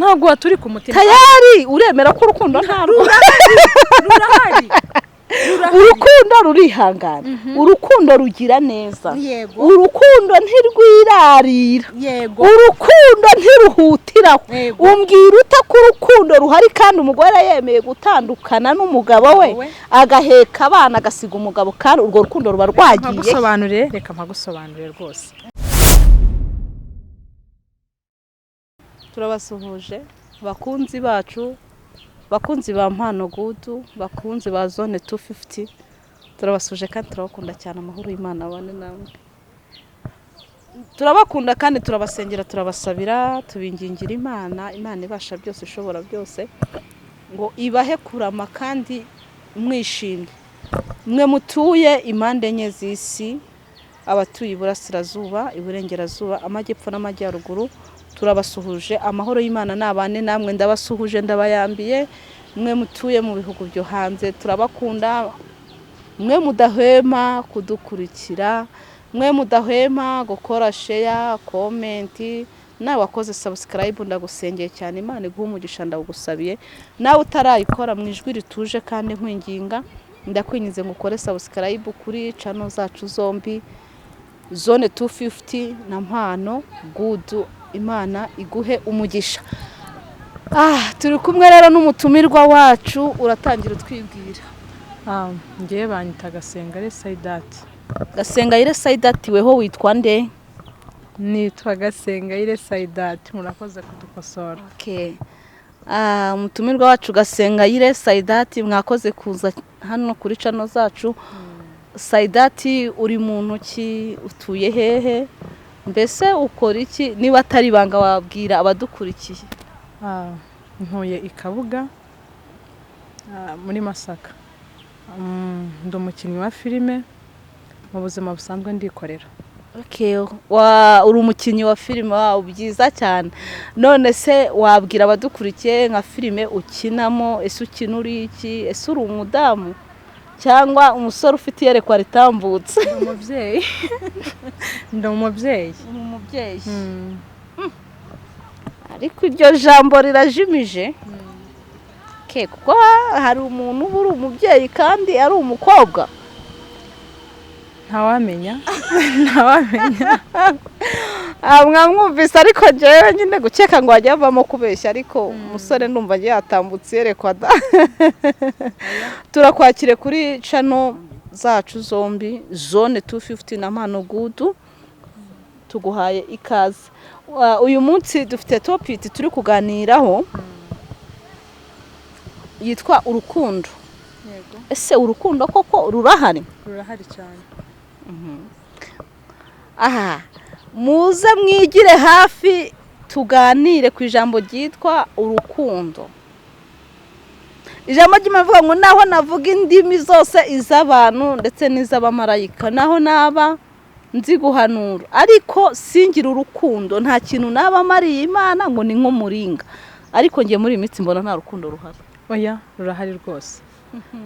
ntago waturi ku mutima tayari uremera ko urukundo ntarwo rurahari urukundo rurihangana urukundo rugira neza urukundo ntirwirarira urukundo ntiruhutiraho umbwira uta ko urukundo ruhari kandi umugore yemeye gutandukana n'umugabo we agaheka abana agasiga umugabo kandi urwo rukundo ruba rwagiye reka mpagusobanurire rwose. Turabasuhuje bakunzi bacu, bakunzi ba Mpano Good, bakunzi ba Zone 250, turabasuje kandi turabakunda cyane. Amahoro y'Imana abane namwe. Turabakunda kandi turabasengera, turabasabira, tubingingira Imana ibasha byose, ishobora byose, ngo ibahe kurama kandi mwishimye. Mwe mutuye impande enye z'isi, abatuye Iburasirazuba, Iburengerazuba, Amajyepfo n'Amajyaruguru, turabasuhuje. Amahoro y'Imana nabane namwe, ndabasuhuje ndabayambiye. Mwe mutuye mu bihugu byo hanze, turabakunda. Mwe mudahwema kudukurikira, mwe mudahwema gukora share, comment, nawe wakoze subscribe, ndagusengeye cyane. Imana iguhe umugisha, ndagusabiye. Nawe utarayikora mu ijwi rituje kandi nkwinginga, ndakwinyize ngo ukore subscribe kuri channel zacu zombi, Zone 250 na Mpano Good. Imana iguhe umugisha. Turi kumwe rero n'umutumirwa wacu, uratangira twibwira. Ngiye banyita Gasengayire Saidati. Gasengayire Saidati, weho witwa nde? Nitwa Gasengayire Saidati, murakoze kudukosora. Okay. Umutumirwa wacu Gasengayire Saidati, mwakoze kuza hano kuri channel zacu. Saidati, uri muntu ki, utuye hehe? Mbese ukora iki niba atari banga wabwira abadukurikiye? Ntuye i Kabuga muri Masaka. Ndi umukinnyi wa filime, mu buzima busanzwe ndikorera. Okay, uri umukinnyi wa filime, byiza cyane. None se wabwira abadukurikiye nka filime ukinamo, ese ukina uri iki? Ese uri umudamu cyangwa umusore ufite iyerekwa ritambutse? Umubyeyi. Ndi umubyeyi. Ariko iryo jambo rirajimije. Kuko hari umuntu uba uri umubyeyi kandi ari umukobwa. Ntawamenya. Mwamwumvise, ariko jewe nyine gukeka ngo wajya avamo kubeshya, ariko umusore ndumva yatambutse yerekwa da. Turakwakire kuri channel zacu zombi, Zone 250 na Mpano Good. Tuguhaye ikaze. Uyu munsi dufite topic turi kuganiraho yitwa urukundo. Yego. Ese urukundo koko rurahari? Rurahari cyane. Muze mwigire hafi tuganire ku ijambo ryitwa urukundo. Ijambo ry'Imana ngo naho navuga indimi zose iz'abantu ndetse n'iz'abamarayika, naho naba nzi guhanura ariko singira urukundo, nta kintu naba mariye Imana ngo ni nk'umuringa. Ariko ngiye muri imitsi mbona nta rukundo ruhari. Oya, rurahari rwose.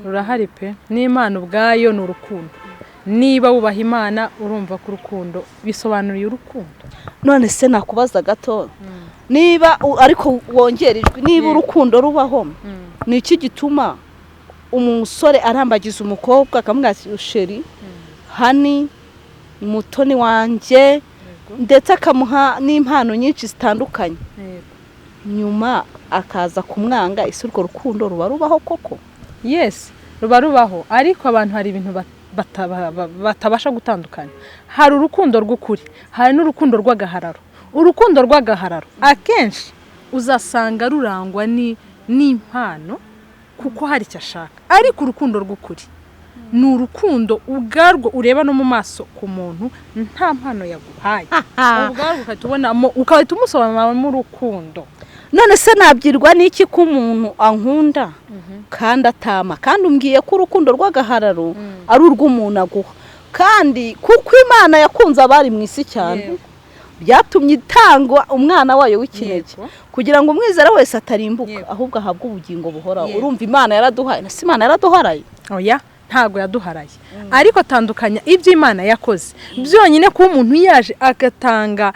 Rurahari pe. N'Imana ubwayo ni urukundo. Niba wubaha Imana urumva ko urukundo bisobanuriye urukundo. None se nakubaza gato, niba ariko wongerijwe, niba urukundo rubaho, ni iki gituma umusore arambagiza umukobwa akamubwira ati sheri, hani, mutoni wanje, ndetse akamuha n'impano nyinshi zitandukanye, nyuma akaza kumwanga? Ese urwo rukundo ruba rubaho koko? Yes, ruba rubaho, ariko abantu hari ibintu batabasha gutandukanya. Hari urukundo rw'ukuri, hari n'urukundo rw'agahararo. Urukundo rw'agahararo akenshi uzasanga rurangwa n'impano kuko hari icyo ashaka, ariko urukundo rw'ukuri ni urukundo ubwarwo ureba no mu maso ku muntu nta mpano yaguhaye, ubwarwo ukatubonamo ukahita umusobanuramo urukundo. None se nabyirwa n'iki ko umuntu ankunda kandi atama, kandi umbwiye ko urukundo rw'agahararo ari urw'umuntu aguha, kandi kuko Imana yakunze abari mu isi cyane, byatumye itangwa umwana wayo w'ikinege kugira ngo umwizera wese atarimbuka ahubwo ahabwe ubugingo buhoraho. Urumva Imana yaraduhaye, na Imana yaraduharaye? Oya, ntago yaduharaye. Ariko tandukanya ibyo Imana yakoze byonyine ko umuntu yaje agatanga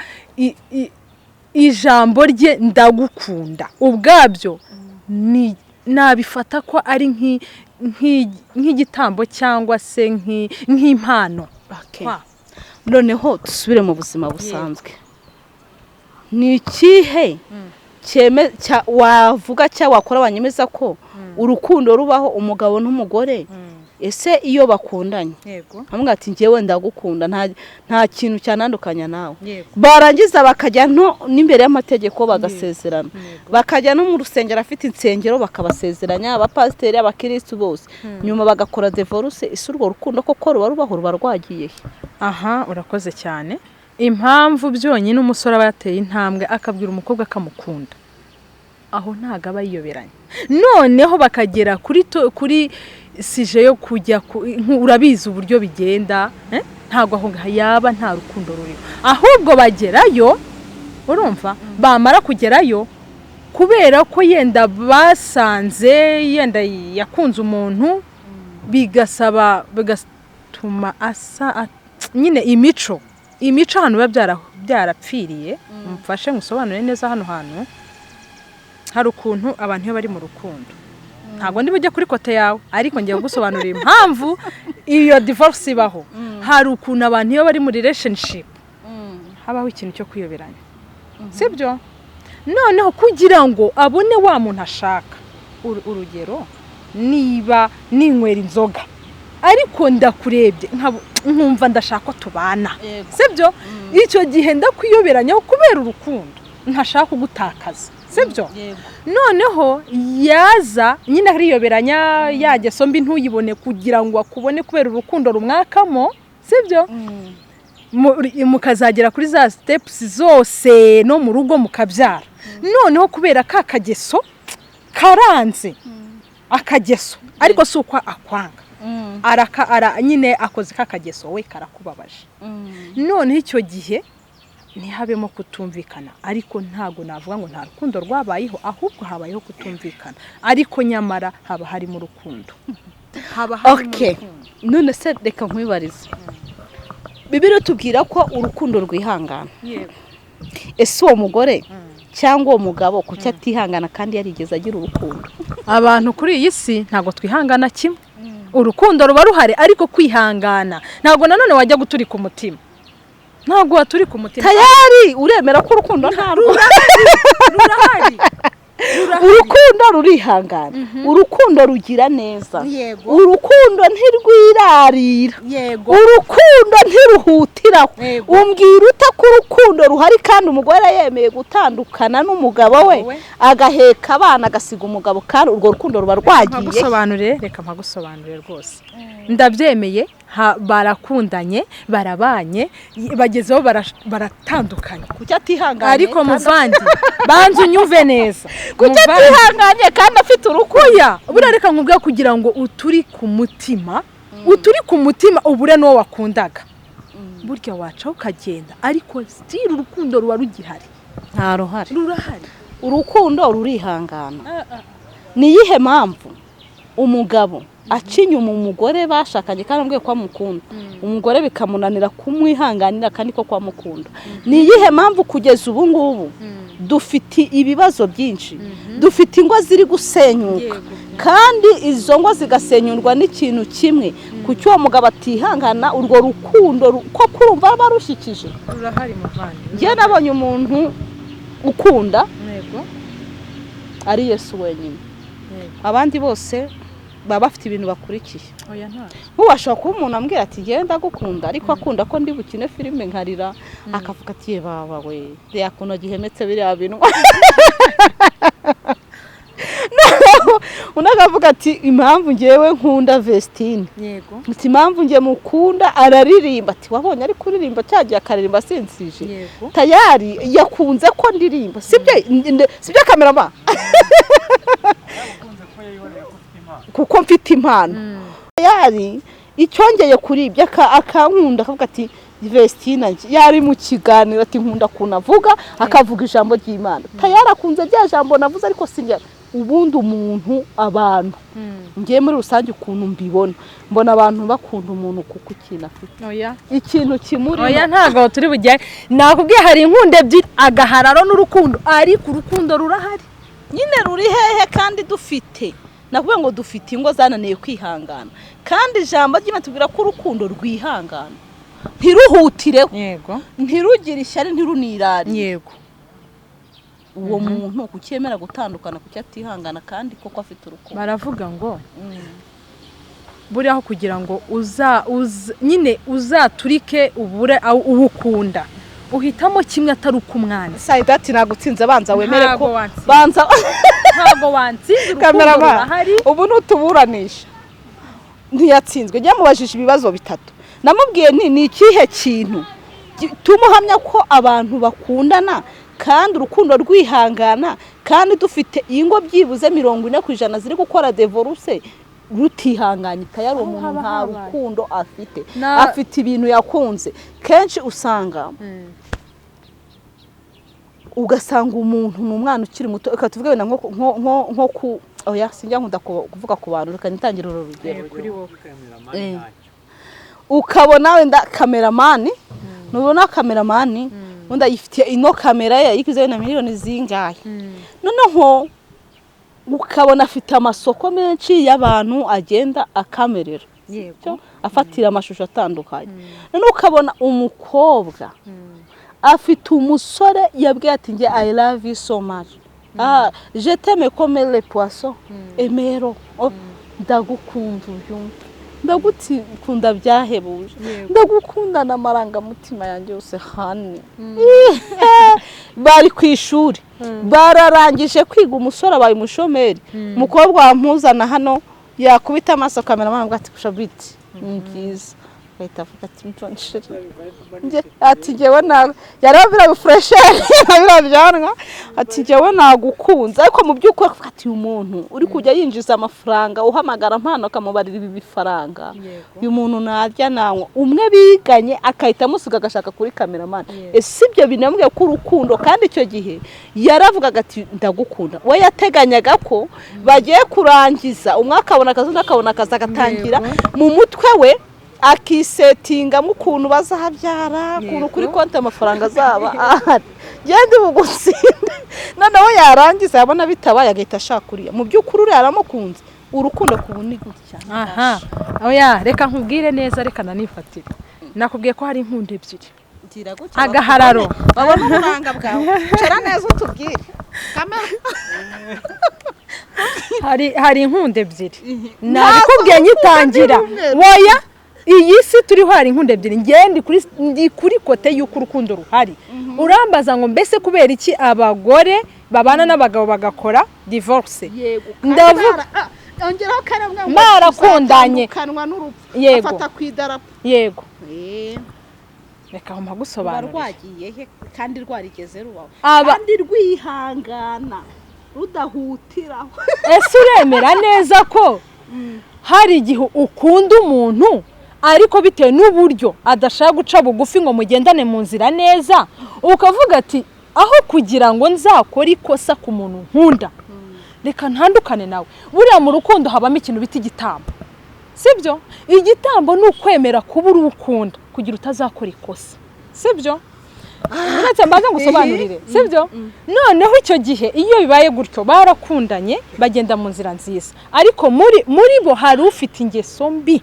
ijambo rye ndagukunda ubwabyo ni nabifata ko ari nk'igitambo cyangwa se nk'impano. Noneho dusubire mu buzima busanzwe. Ni ikihe wavuga cyangwa wakora wanyemeza ko urukundo rubaho umugabo n'umugore ese iyo bakundanye hamwe ati ngewe ndagukunda nta kintu cyanandukanya nawe barangiza bakajya n'imbere y'amategeko bagasezerana bakajya no mu rusengero afite insengero bakabasezeranya abapasiteri abakirisitu bose nyuma bagakora divorce ese urwo rukundo koko rubaho ruba rwagiye. Aha urakoze cyane. Impamvu byonyine umusore aba yateye intambwe akabwira umukobwa akamukunda aho ntago aba yiyoberanye noneho bakagera kuri sije yo kujya urabizi uburyo bigenda ntago aho yaba nta rukundo ruri ahubwo bagerayo urumva bamara kugerayo kubera ko yenda basanze yenda yakunze umuntu bigatuma asa nyine imico hano biba byarapfiriye. Mfashe ngusobanure neza hano hantu hari ukuntu abantu iyo bari mu rukundo ntabwo ndi bujye kuri kote yawe ariko ngiye gusobanurira impamvu iyo divorce ibaho. Hari ukuntu abantu iyo bari muri relationship habaho ikintu cyo kuyoberanya sibyo noneho kugira ngo abone wa muntu ashaka urugero niba ninywera inzoga ariko ndakurebye nkumva ndashaka ko tubana sibyo icyo gihe ndakwiyoberanya kubera urukundo ntashaka kugutakaza sibyo noneho yaza nyine ariyoberanya yageso mbi ntuyibone kugira ngo akubone kubera urukundo rumwakamo sibyo mukazagera kuri za steps zose no mu rugo mukabyara noneho kubera kakageso karanze akageso ariko si uko akwanga nyine akoze kakageso we karakubabaje noneho icyo gihe ntihabemo kutumvikana ariko ntago navuga ngo nta rukundo rwabayeho ahubwo habayeho kutumvikana ariko nyamara haba harimo urukundo okay none se reka nkwibarize Bibiliya tubwira ko urukundo rwihangana ese uwo mugore cyangwa uwo mugabo kuki atihangana kandi yarigeze agira urukundo? Abantu kuri iyi si ntago twihangana kimwe urukundo ruba ruhari ariko kwihangana ntago nanone wajya guturika umutima ntago waturika umutima tayari uremera ko urukundo ntarwo rurahari urukundo rurihangana urukundo rugira neza urukundo ntirwirarira urukundo ntiruhutira umbwira uta ko urukundo ruhari kandi umugore yemeye gutandukana n'umugabo we agaheka abana agasiga umugabo kandi urwo rukundo ruba rwagiye. Reka mpagusobanurire rwose ndabyemeye barakundanye barabanye bagezeho baratandukanye kuki atihanganye ariko muvandi banze unyuve neza kuki atihanganye kandi afite urukuya burareka nkubwa kugira ngo uturi ku mutima ubure n'uwo wakundaga burya waca ukagenda ariko still urukundo ruba rugihari nta ruhari rurahari urukundo rurihangana. Ni yihe mpamvu umugabo acinyuma umugore bashakanye kandi ambwiye ko amukunda umugore bikamunanira kumwihanganira kandi ko kwamukunda? Ni yihe mpamvu kugeza ubu ngubu dufite ibibazo byinshi dufite ingo ziri gusenyuka kandi izo ngo zigasenyurwa n'ikintu kimwe kuki uwo mugabo atihangana urwo rukundo ko kurumva barushikije? Rurahari muvandi njye nabonye umuntu ukunda ari Yesu wenyine abandi bose baba bafite ibintu bakurikiye. Nk'uwashaka kuba umuntu ambwira ati genda gukunda ariko akunda ko ndi bukine filime nkarira akavuga ati ye baba we yakuno gihemetse biriya bintu unagavuga ati impamvu ngewe nkunda Vestine ati impamvu nge mukunda araririmba ati wabonye ari kuririmba cyagiye akaririmba sinsije tayari yakunze ko ndirimba sibyo kamerama kuko mfite impano tayari icyongeye kuri ibyo akankunda akavuga ati Vestina yari mu kiganiro ati nkunda kunavuga akavuga ijambo ry'Imana tayarakunze rya jambo navuze ariko sinjya ubundi umuntu abantu ngiye muri rusange ukuntu mbona abantu bakunda umuntu kuko ikintu afite ikintu kimuri ntago turi bujye nakubwiye hari inkunde ebyiri agahararo n'urukundo ariko urukundo rurahari nyine ruri hehe kandi dufite nakubwiye ngo dufite ingo zananiye kwihangana kandi ijambo ry'Imana tubwira ko urukundo rwihangana ntiruhutireho yego ntirugire ishyari ntirunirari yego uwo muntu kucyemera gutandukana kucyatihangana kandi koko afite urukundo baravuga ngo buriho kugira ngo nyine uzaturike ubure ubukunda uhitamo kimwe atari ukumwana Saidati nagutsinze banza wemere ko banza ntago wansinze urukundo rurahari ubu nutuburanisha ntiyatsinzwe nyamubajije ibibazo bitatu namubwiye ni ikihe kintu tumuhamya ko abantu bakundana kandi urukundo rwihangana kandi dufite ingo byibuze 40% ziri gukora divorce rutihanganye tayari umuntu nta rukundo afite ibintu yakunze kenshi usanga ugasanga umuntu n'umwana ukiri muto ukatuvuga wenda nko ku oya sinjya nkunda kuvuga ku bantu rukanyitangira urugero kuri wowe ukabona wenda kameramani nubona kameramani wenda yifitiye ino kamera ye yikize na miliyoni zingahe noneho ukabona afite amasoko menshi y'abantu agenda akamerera yego afatira amashusho atandukanye none ukabona umukobwa afite umusore yabwiye ati nge I love you so much je t'aime comme les poissons emero ndagukunda ndagukunda byahebuje ndagukunda n'amaranga mutima yanjye yose hani bari ku ishuri bararangije kwiga umusore abaye umushomeri umukobwa wampuzana hano yakubita amaso kamera ngo ati kushabiti ngize ahita avuga ati mtonshire nge ati ngewe na yarabira refresher birabyanwa ati ngewe nagukunza ariko mu by'ukuri ati umuntu uri kujya yinjiza amafaranga uhamagara mpano kamubarira ibi bifaranga uyu muntu narya nawe umwe biganye akahita amusiga agashaka kuri cameraman sibyo binambwiye ko urukundo kandi icyo gihe yaravugaga ati ndagukunda we yateganyaga ko bagiye kurangiza umwaka abona akazi ndakabona akazi agatangira mu mutwe we akisetinga mu kuntu bazahabyara kuntu kuri konti amafaranga zaba gende bugusinde noneho yarangiza yabona bitabaye agahita ashakuriya mu by'ukuri uri aramukunze urukundo kubuni gutya aha oya reka nkubwire neza reka nanifatire nakubwiye ko hari inkunde ebyiri agahararo babona uburanga bwawe cara neza utubwire hari inkunde ebyiri nabikubwiye nyitangira woya iyi si turiho hari inkunde ebyiri ndi kuri kote y'uko urukundo ruhari urambaza ngo mbese kubera iki abagore babana n'abagabo bagakora divorce ndavuga ongeraho karambwa ngo barakundanye kanwa n'urupfu yego afata kwidarapo yego reka homa gusobanura rwagiye he kandi rwarigeze rubaho kandi rwihangana rudahutiraho ese uremera neza ko hari igihe ukunda umuntu ariko bitewe n'uburyo adashaka guca bugufi ngo mugendane mu nzira neza ukavuga ati aho kugira ngo nzakore ikosa ku muntu nkunda reka ntandukane nawe buriya mu rukundo habamo ikintu bita igitambo sibyo igitambo ni ukwemera kuba urukunda kugira utazakora ikosa sibyo uretse mbaze ngusobanurire sibyo noneho icyo gihe iyo bibaye gutyo barakundanye bagenda mu nzira nziza ariko muri bo hari ufite ingeso mbi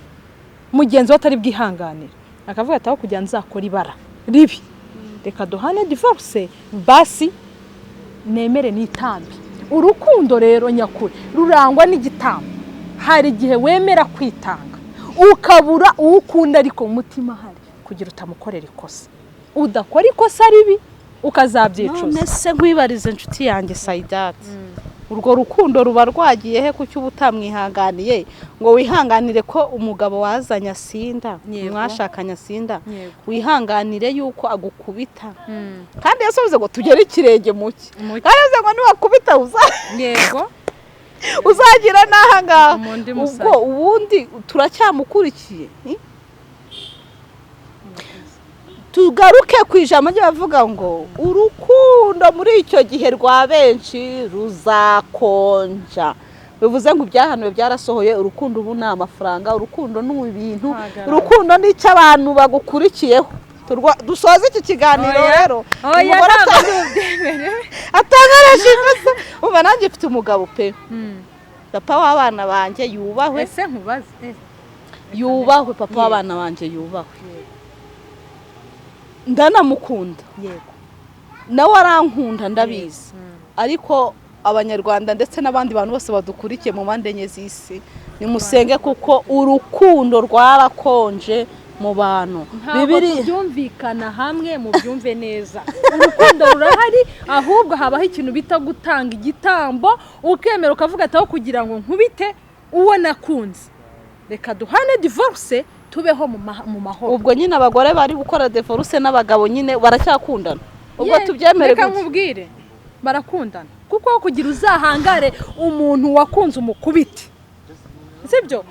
mugenzi we atari bwihanganira akavuga ati aho kugira nzakora ibara ribi reka duhane divorce basi nemere nitambi urukundo rero nyakuri rurangwa n'igitambo hari igihe wemera kwitanga ukabura uwo ukunda ariko umutima hari kugira utamukorera ikosa udakora ikosa ribi ukazabyicuza none se nkwibarize inshuti yanjye Saidati urwo rukundo ruba rwagiye he kuki ubutamwihanganiye ngo wihanganire ko umugabo wazanya sinda mwashakanya sinda wihanganire yuko agukubita kandi yasoze ngo tugere ikirenge muki kandi ngo niwakubita yego uzagira nahanga ubwo ubundi turacyamukurikiye tugaruke ku ijambo ry'abavuga ngo urukundo muri icyo gihe rwa benshi ruzakonja, bivuze ngo ibyahanuwe byarasohoye. Urukundo ubu ni amafaranga, urukundo ni ibintu, urukundo ni icyo abantu bagukurikiyeho. Dusoza iki kiganiro rero atangareje neza. Uba nanjye mfite umugabo pe, papa w'abana banjye yubahwe. Ese nkubaze yubahwe, papa w'abana banjye yubahwe, ndanamukunda, yego nawe arankunda ndabizi. Ariko abanyarwanda ndetse n'abandi bantu bose badukurikiye mu mpande enye z'isi, nimusenge kuko urukundo rwarakonje mu bantu. Bibiri byumvikana hamwe mu byumve neza, urukundo rurahari, ahubwo habaho ikintu bita gutanga igitambo, ukemera ukavuga ati aho kugira ngo nkubite uwo nakunze, reka duhane divorce tubeho mu mahoro. Ubwo nyine abagore bari gukora divorce n'abagabo nyine baracyakundana, ubwo tubyemere. Reka nkubwire, barakundana kuko kugira uzahangare umuntu wakunze umukubiti, sibyo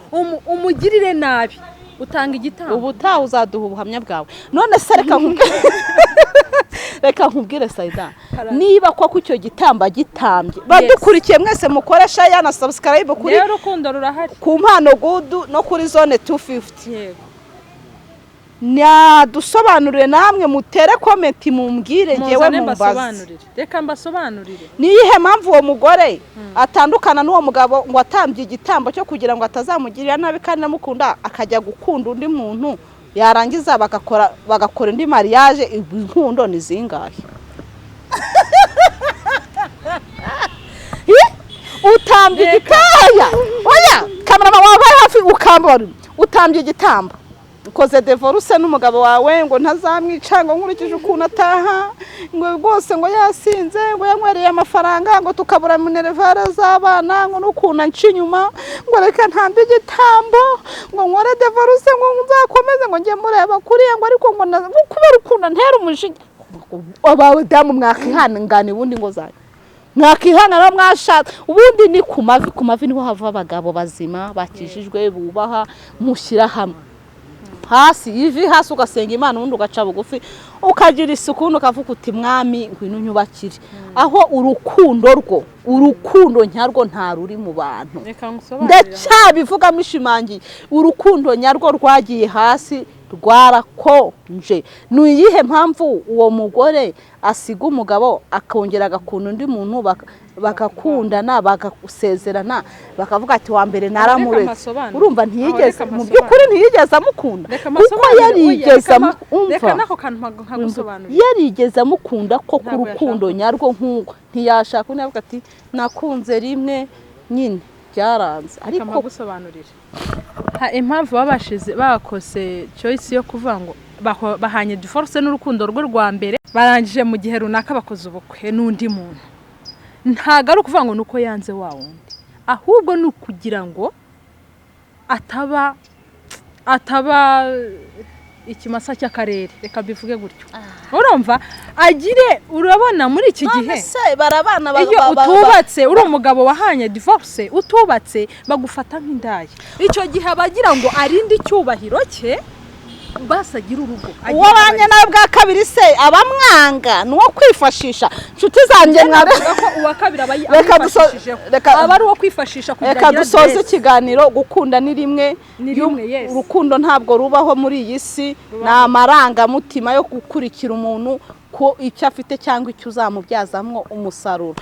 umugirire nabi, utanga igitambo. Ubu utaha uzaduha ubuhamya bwawe. None se reka nkubwire Saida, niba koko icyo gitamba gitambye, badukurikiye mwese mukoresha yana subscribe kuri Rukundo rurahari, ku Mpano Good no kuri Zone 250. yego dusobanurire namwe, mutere comment mumbwire ngewe mumbaze. Reka mbasobanurire ni ihe mpamvu uwo mugore atandukana n'uwo mugabo ngo atambye igitambo cyo kugira ngo atazamugirira nabi kandi namukunda, akajya gukunda undi muntu, yarangiza bagakora indi mariage. Inkundo ni zingahe? Utambye igitaya, oya kamera wabaye hafi ukambora, utambye igitambo, ukoze divorce n'umugabo wawe ngo ntazamwica, ngo nkurikije ukuntu ataha, ngo rwose ngo yasinze, ngo yanywereye amafaranga, ngo tukabura minervare z'abana, ngo n'ukuntu anca inyuma, ngo reka ntambe igitambo, ngo nkore divorce, ngo nzakomeze ngo njye mureba kuriya, ngo ariko ngo kubera ukuntu ntera umujinya. Abawe damu mwakihangana ubundi ngo zayo mwakihangana mwashatse, ubundi ni ku mavi niho hava abagabo bazima bakijijwe bubaha, mushyira hamwe hasi ivi hasi ugasenga Imana, ubundi ugaca bugufi ukagira isuku, ukavuga uti mwami ngwino nyubakire. Aho urukundo nyarwo nta ruri mu bantu, ndacyabivuga mishimangiye, urukundo nyarwo rwagiye hasi, rwarakonje. Ni iyihe mpamvu uwo mugore asiga umugabo akongera agakunda undi muntu, bakakundana bagasezerana, bakavuga ati wa mbere naramuretse? Urumva ntiyigeze, mu by'ukuri ntiyigeze amukunda, kuko yarigeze amukunda ko ku rukundo nyarwo nk'uko ntiyashaka undi avuga ati nakunze rimwe nyine byaranze. Ariko gusobanurira impamvu babashize bakose choice yo kuvuga ngo bahanye divorce n'urukundo rwe rwa mbere, barangije mu gihe runaka bakoze ubukwe n'undi muntu, ntago ari ukuvuga ngo nuko yanze wa wundi, ahubwo ni ukugira ngo ataba ikimasa cy'akarere, reka bivuge gutyo. Urumva agire, urabona muri iki gihe iyo utubatse uri umugabo wahanye divorce, utubatse bagufata nk'indaya. Icyo gihe abagira ngo arinde icyubahiro cye, basagira urugo. Uwabanye nawe bwa kabiri se abamwanga nuwo kwifashisha. Nshuti zanjye mwavuga ko uwa kabiri aba ari uwo kwifashisha kugira ngo reka dusoze ikiganiro. Gukunda ni rimwe, yes. Urukundo ntabwo rubaho muri iyi si, ni amarangamutima yo gukurikira umuntu ko icyo afite cyangwa icyo uzamubyazamwo umusaruro.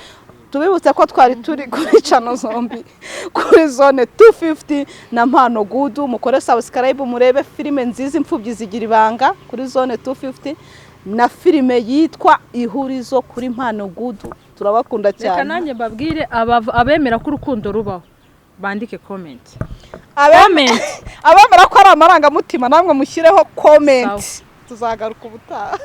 Tubibutse ko twari turi kuri channel zombi, kuri Zone 250 na Mpano Good. Mukore subscribe murebe filime nziza Imfubyi zigira ibanga kuri Zone 250, na filime yitwa Ihurizo kuri Mpano Good. Turabakunda cyane. Reka nanjye babwire abemera ko urukundo rubaho bandike comment. Abemera ko ari amarangamutima namwe mushyireho comment. Tuzagaruka ubutaha.